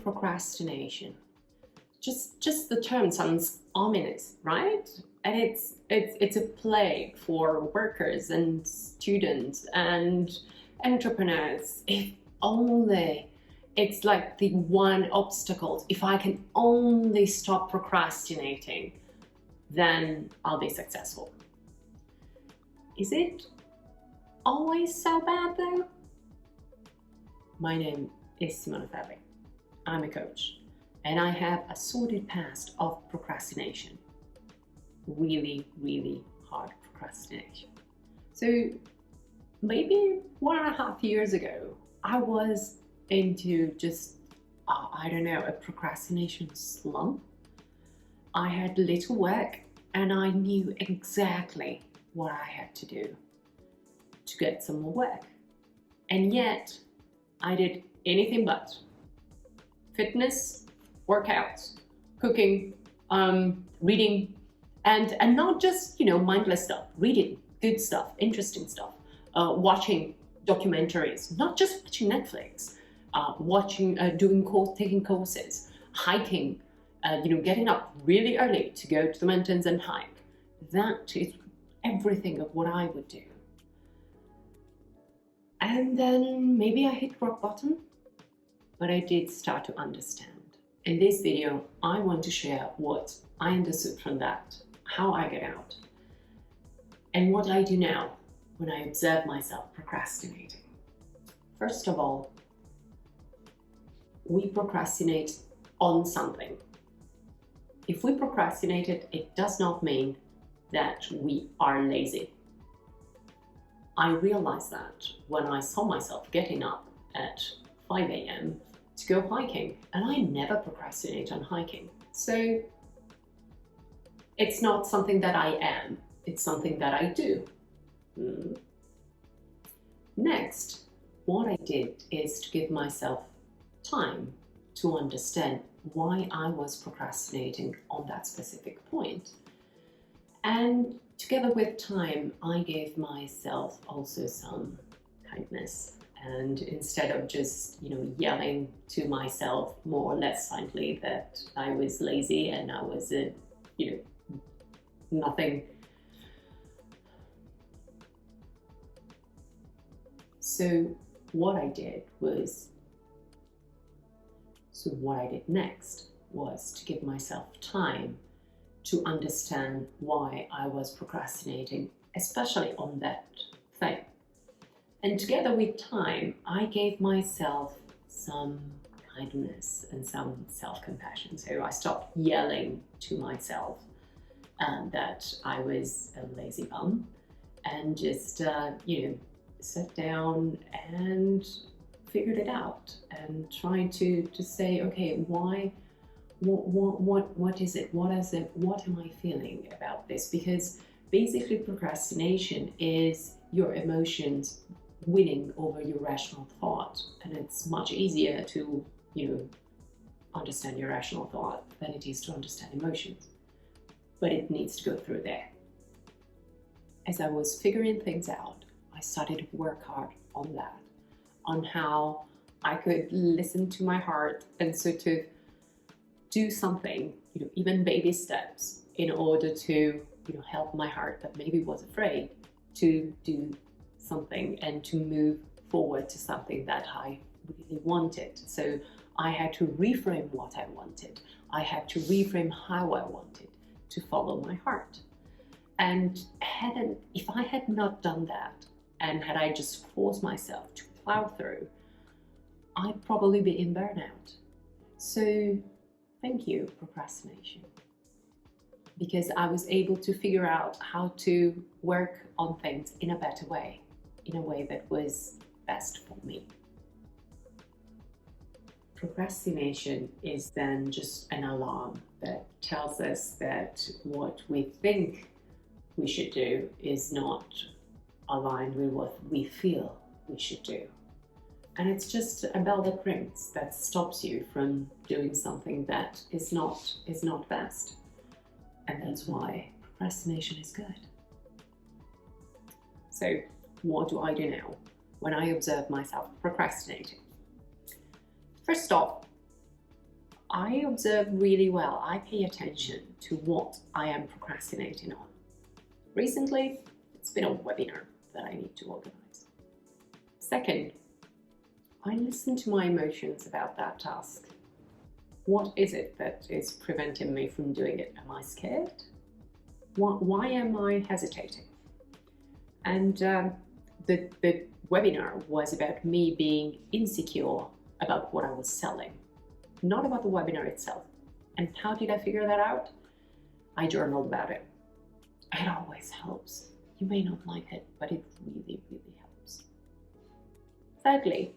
Procrastination. Just the term sounds ominous, right? And it's a plague for workers and students and entrepreneurs. If only it's like the one obstacle. If I can only stop procrastinating, then I'll be successful. Is it always so bad though? My name is Simona Fabi. I'm a coach, and I have a sordid past of procrastination. Really, really hard procrastination. So maybe 1.5 years ago, I was into just, a procrastination slump. I had little work and I knew exactly what I had to do to get some more work. And yet I did anything but. Fitness, workouts, cooking, reading, and not just, mindless stuff, reading good stuff, interesting stuff, watching documentaries, not just watching Netflix, taking courses, hiking, getting up really early to go to the mountains and hike. That is everything of what I would do. And then maybe I hit rock bottom, but I did start to understand. In this video, I want to share what I understood from that, how I get out, and what I do now when I observe myself procrastinating. First of all, we procrastinate on something. If we procrastinate it does not mean that we are lazy. I realized that when I saw myself getting up at 5 a.m. to go hiking, and I never procrastinate on hiking. So it's not something that I am, it's something that I do. Next, what I did is to give myself time to understand why I was procrastinating on that specific point. And together with time, I gave myself also some kindness. And instead of just, yelling to myself more or less silently that I was lazy and I was, nothing. So what I did next was to give myself time to understand why I was procrastinating, especially on that thing. And together with time, I gave myself some kindness and some self-compassion. So I stopped yelling to myself that I was a lazy bum and just, sat down and figured it out and tried to say, okay, why? What is it? What am I feeling about this? Because basically procrastination is your emotions winning over your rational thought, and it's much easier to understand your rational thought than it is to understand emotions, but it needs to go through there. As I was figuring things out, I started to work hard on that, on how I could listen to my heart and sort of do something, even baby steps, in order to help my heart that maybe was afraid to do something and to move forward to something that I really wanted. So I had to reframe what I wanted. I had to reframe how I wanted to follow my heart. And if I had not done that, and had I just forced myself to plow through, I'd probably be in burnout. So thank you, procrastination. Because I was able to figure out how to work on things in a better way, in a way that was best for me. Procrastination is then just an alarm that tells us that what we think we should do is not aligned with what we feel we should do. And it's just a bell that rings that stops you from doing something that is not best. And that's why procrastination is good. So what do I do now when I observe myself procrastinating? First off, I observe really well. I pay attention to what I am procrastinating on. Recently, it's been a webinar that I need to organize. Second, I listen to my emotions about that task. What is it that is preventing me from doing it? Am I scared? Why am I hesitating? And the webinar was about me being insecure about what I was selling, not about the webinar itself. And how did I figure that out? I journaled about it. It always helps. You may not like it, but it really, really helps. Thirdly,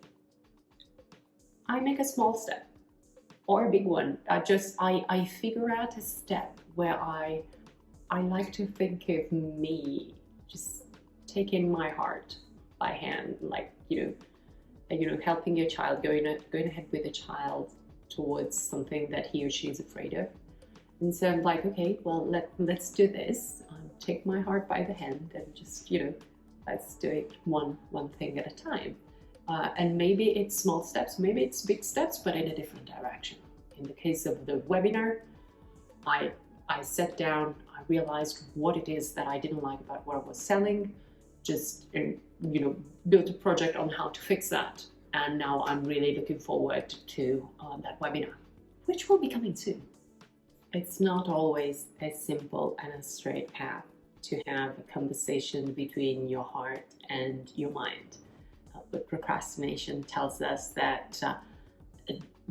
I make a small step or a big one. I figure out a step where I like to think of me just taking my heart by hand, like, helping your child, going ahead with a child towards something that he or she is afraid of. And so I'm like, okay, well, let's do this. Take my heart by the hand and just, let's do it one thing at a time. And maybe it's small steps, maybe it's big steps, but in a different direction. In the case of the webinar, I sat down, I realized what it is that I didn't like about what I was selling, just, built a project on how to fix that. And now I'm really looking forward to that webinar, which will be coming soon. It's not always a simple and a straight path to have a conversation between your heart and your mind. But procrastination tells us that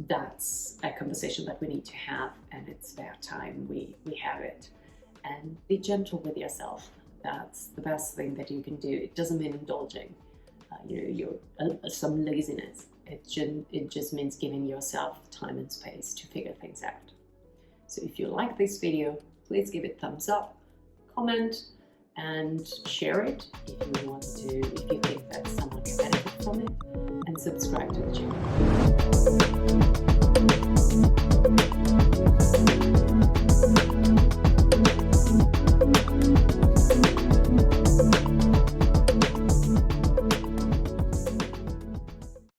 that's a conversation that we need to have, and it's about time we have it. And be gentle with yourself. That's the best thing that you can do. It doesn't mean indulging some laziness. It just means giving yourself time and space to figure things out. So if you like this video, please give it a thumbs up, comment, and share it if you think that someone can benefit from it, and subscribe to the channel.